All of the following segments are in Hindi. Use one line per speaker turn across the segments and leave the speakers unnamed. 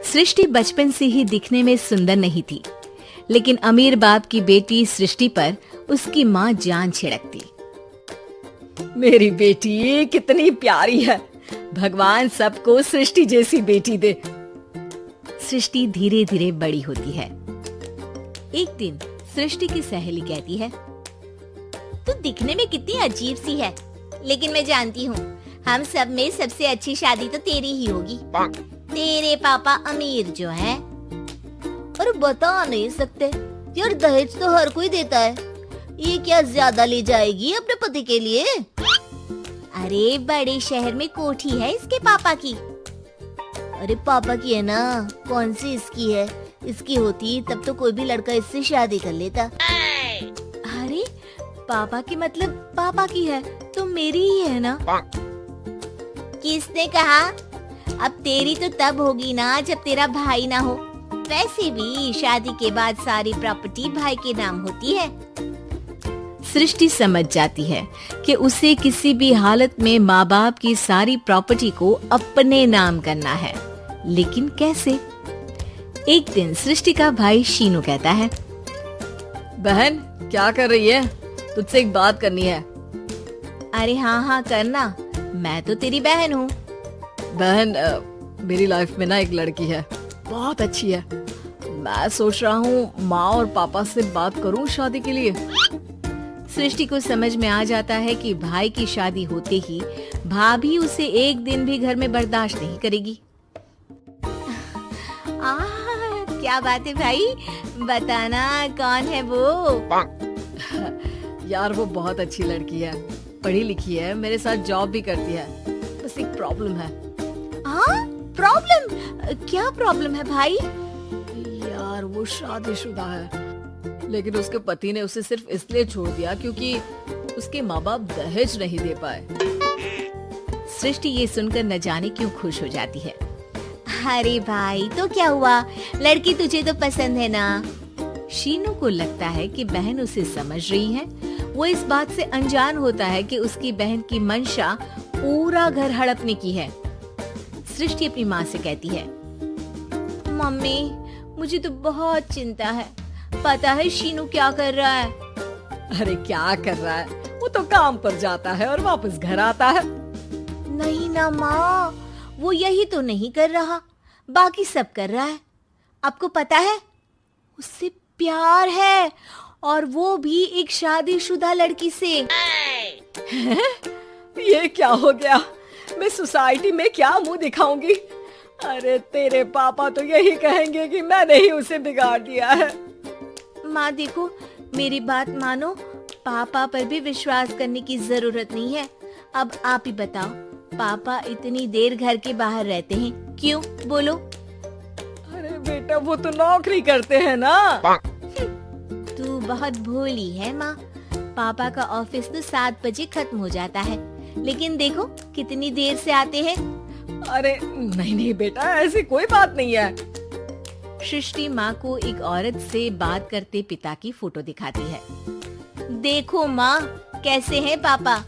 सृष्टि बचपन से ही दिखने में सुंदर नहीं थी, लेकिन अमीर बाप की बेटी सृष्टि पर उसकी माँ जान छिड़कती।
मेरी बेटी कितनी प्यारी है, भगवान सबको सृष्टि जैसी बेटी दे।
सृष्टि धीरे धीरे बड़ी होती है। एक दिन सृष्टि की सहेली कहती है,
तू दिखने में कितनी अजीब सी है, लेकिन मैं जानती हूँ हम सब में सबसे अच्छी शादी तो तेरी ही होगी। तेरे पापा अमीर जो है। और बता नहीं सकते यार, दहेज तो हर कोई देता है, ये क्या ज्यादा ले जाएगी अपने पति के लिए? अरे बड़े शहर में कोठी है इसके पापा की। अरे पापा की है ना, कौन सी इसकी है? इसकी होती तब तो कोई भी लड़का इससे शादी कर लेता।
अरे पापा की मतलब पापा की है तो मेरी ही है ना?
किसने कहा? अब तेरी तो तब होगी ना जब तेरा भाई ना हो। वैसे भी शादी के बाद सारी प्रॉपर्टी भाई के नाम होती है।
सृष्टि समझ जाती है कि उसे किसी भी हालत में माँ बाप की सारी प्रॉपर्टी को अपने नाम करना है, लेकिन कैसे? एक दिन सृष्टि का भाई शीनू कहता है,
बहन क्या कर रही है? तुझसे एक बात करनी है।
अरे हाँ करना, मैं तो तेरी बहन हूँ।
बहन मेरी लाइफ में ना एक लड़की है, बहुत अच्छी है। मैं सोच रहा हूँ माँ और पापा से बात करूँ शादी के लिए।
सृष्टि को समझ में आ जाता है कि भाई की शादी होते ही भाभी उसे एक दिन भी घर में बर्दाश्त नहीं करेगी।
क्या बात है भाई, बताना कौन है वो?
यार वो बहुत अच्छी लड़की है, पढ़ी लिखी है, मेरे साथ जॉब भी करती है। बस एक प्रॉब्लम है।
प्रॉब्लम? क्या प्रॉब्लम है भाई?
यार वो शादीशुदा है, लेकिन उसके पति ने उसे सिर्फ इसलिए छोड़ दिया क्योंकि उसके माँ बाप दहेज नहीं दे पाए।
सृष्टि ये सुनकर न जाने क्यों खुश हो जाती है।
अरे भाई तो क्या हुआ, लड़की तुझे तो पसंद है ना?
शीनू को लगता है कि बहन उसे समझ रही है। वो इस बात से अनजान होता है कि उसकी बहन की मंशा पूरा घर हड़पने की है। सृष्टि अपनी माँ से कहती है,
मम्मी मुझे तो बहुत चिंता है। पता है शीनू क्या कर रहा है?
अरे क्या कर रहा है, वो तो काम पर जाता है और वापस घर आता है।
नहीं ना माँ, वो यही तो नहीं कर रहा, बाकी सब कर रहा है। आपको पता है उससे प्यार है, और वो भी एक शादीशुदा लड़की से।
ये क्या हो गया? मैं सोसाइटी में क्या मुंह दिखाऊंगी? अरे तेरे पापा तो यही कहेंगे कि मैंने ही उसे बिगाड़ दिया है।
माँ देखो, मेरी बात मानो, पापा पर भी विश्वास करने की जरूरत नहीं है। अब आप ही बताओ, पापा इतनी देर घर के बाहर रहते हैं क्यों? बोलो।
अरे बेटा वो तो नौकरी करते हैं ना।
तू बहुत भोली है माँ। पापा का ऑफिस तो 7 बजे खत्म हो जाता है, लेकिन देखो कितनी देर से आते हैं।
अरे नहीं बेटा, ऐसी कोई बात नहीं है।
सृष्टि माँ को एक औरत से बात करते पिता की फोटो दिखाती है।
देखो माँ कैसे हैं पापा।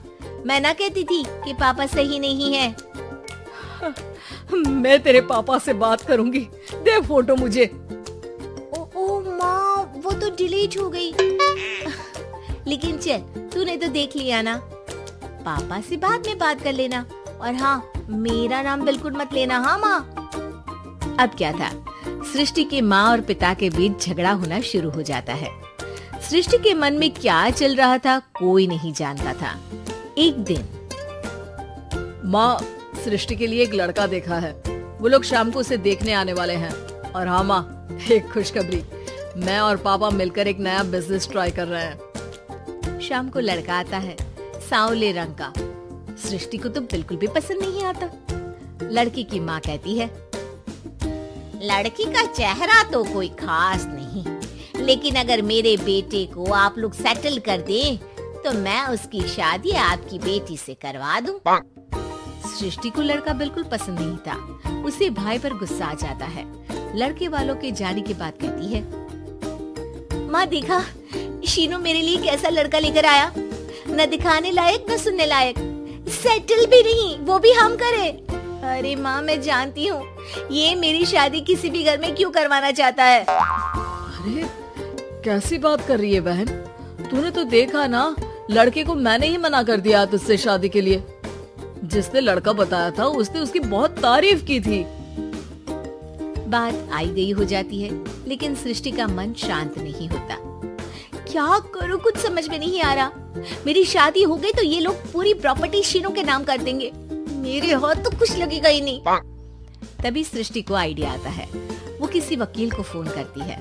मैं ना कहती थी कि पापा सही नहीं है।
मैं तेरे पापा से बात करूंगी, दे फोटो मुझे।
ओ माँ, वो तो डिलीट हो गई। लेकिन चल, तूने तो देख लिया ना। पापा से बाद में बात कर लेना, और हाँ मेरा नाम बिल्कुल मत लेना। हाँ माँ।
अब क्या था, सृष्टि के माँ और पिता के बीच झगड़ा होना शुरू हो जाता है। सृष्टि के मन में क्या चल रहा था कोई नहीं जानता था। एक दिन,
माँ सृष्टि के लिए एक लड़का देखा है, वो लोग शाम को उसे देखने आने वाले हैं। और हाँ माँ, एक खुशखबरी, मैं और पापा मिलकर एक नया बिजनेस ट्राई कर रहे हैं।
शाम को लड़का आता है, सांवले रंग का। सृष्टि को तो बिल्कुल भी पसंद नहीं आता। लड़की की माँ कहती है,
लड़की का चेहरा तो कोई खास नहीं, लेकिन अगर मेरे बेटे को आप लोग सेटल कर दें तो मैं उसकी शादी आपकी बेटी से करवा दूं।
सृष्टि को लड़का बिल्कुल पसंद नहीं था। उसे भाई पर गुस्सा आ जाता है। लड़के वालों के जाने के बाद कहती है,
माँ देखा शीनू मेरे लिए कैसा लड़का लेकर आया, न दिखाने लायक न सुनने लायक, सेटल भी नहीं, वो भी हम करे। अरे माँ, मैं जानती हूँ ये मेरी शादी किसी भी घर में क्यों करवाना चाहता है।
अरे कैसी बात कर रही है बहन, तूने तो देखा ना, लड़के को मैंने ही मना कर दिया तुझसे शादी के लिए। जिसने लड़का बताया था उसने उसकी बहुत तारीफ की थी।
बात आई गई हो जाती है, लेकिन सृष्टि का मन शांत नहीं होता।
क्या करूँ, कुछ समझ में नहीं आ रहा। मेरी शादी हो गई तो ये लोग पूरी प्रॉपर्टी शीनू के नाम कर देंगे। मेरे हाथ तो कुछ लगेगा ही नहीं।
तभी सृष्टि को आइडिया आता है। वो किसी वकील को फोन करती है।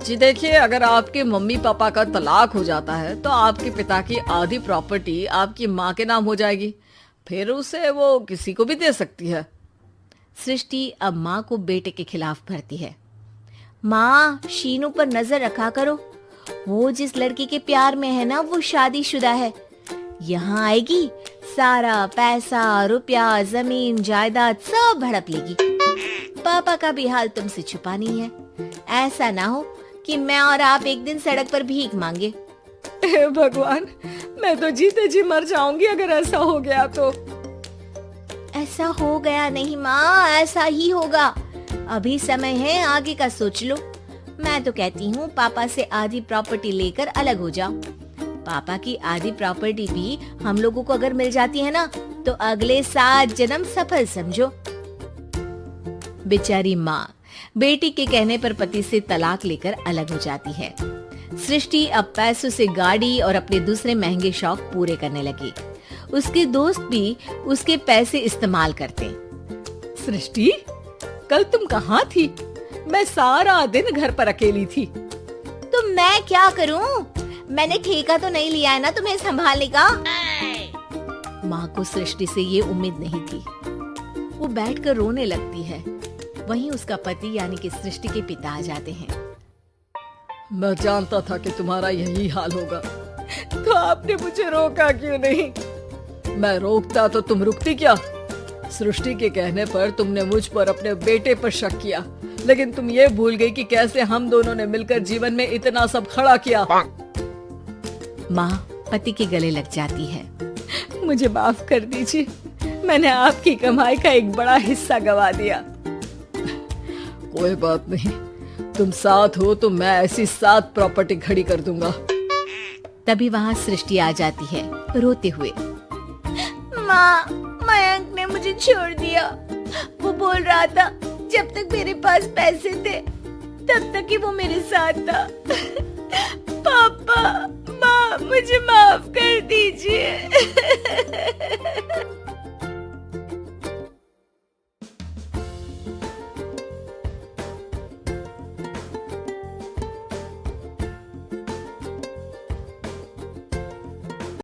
जी देखिए, अगर आपके मम्मी पापा का तलाक हो जाता है तो आपके पिता की आधी प्रॉपर्टी आपकी माँ के नाम हो जाएगी, फिर उसे वो किसी को भी दे सकती है।
सृष्टि अब माँ को बेटे के खिलाफ भरती है। माँ, शीनू पर नजर रखा करो। वो जिस लड़की के प्यार में है ना, वो शादीशुदा है। यहाँ आएगी, सारा पैसा, रुपया, जमीन, जायदाद सब हड़प लेगी। पापा का भी हाल तुमसे छुपा नहीं है। ऐसा ना हो कि मैं और आप एक दिन सड़क पर भीख मांगे।
हे भगवान, मैं तो जीते जी मर जाऊंगी अगर ऐसा हो गया तो।
ऐसा हो गया नहीं माँ, ऐसा ही होगा। अभी समय है, आगे का सोच लो। मैं तो कहती हूँ पापा से आधी प्रॉपर्टी लेकर अलग हो जाओ। पापा की आधी प्रॉपर्टी भी हम लोगों को अगर मिल जाती है ना, तो अगले 7 जन्म सफल समझो।
बेचारी माँ बेटी के कहने पर पति से तलाक लेकर अलग हो जाती है। सृष्टि अब पैसों से गाड़ी और अपने दूसरे महंगे शौक पूरे करने लगी। उसके दोस्त भी उसके पैसे इस्तेमाल करते।
सृष्टि, कल तुम कहाँ थी? मैं सारा दिन घर पर अकेली थी।
तो मैं क्या करूं? मैंने ठेका तो नहीं लिया है ना तुम्हें संभालने का।
माँ को सृष्टि से ये उम्मीद नहीं थी। वो बैठकर रोने लगती है। वहीं उसका पति यानी कि सृष्टि के पिता आ जाते हैं।
मैं जानता था कि तुम्हारा यही हाल होगा, तो आपने मुझे रोका क्यों नहीं? मैं रोकता तो तुम रुकती क्या? सृष्टि के कहने पर तुमने मुझ पर अपने बेटे पर शक किया, लेकिन तुम ये भूल गई कि कैसे हम दोनों ने मिलकर जीवन में इतना सब खड़ा किया।
माँ पति के गले लग जाती है।
मुझे माफ कर दीजिए, मैंने आपकी कमाई का एक बड़ा हिस्सा गवा दिया। कोई बात नहीं, तुम साथ हो तो मैं ऐसी 7 प्रॉपर्टी खड़ी कर दूंगा।
तभी वहाँ सृष्टि आ जाती है रोते हुए।
माँ, मयंक ने मुझे छोड़ दिया। वो बोल रहा था जब तक मेरे पास पैसे थे तब तक ही वो मेरे साथ था। पापा, माँ, मुझे माफ कर दीजिए।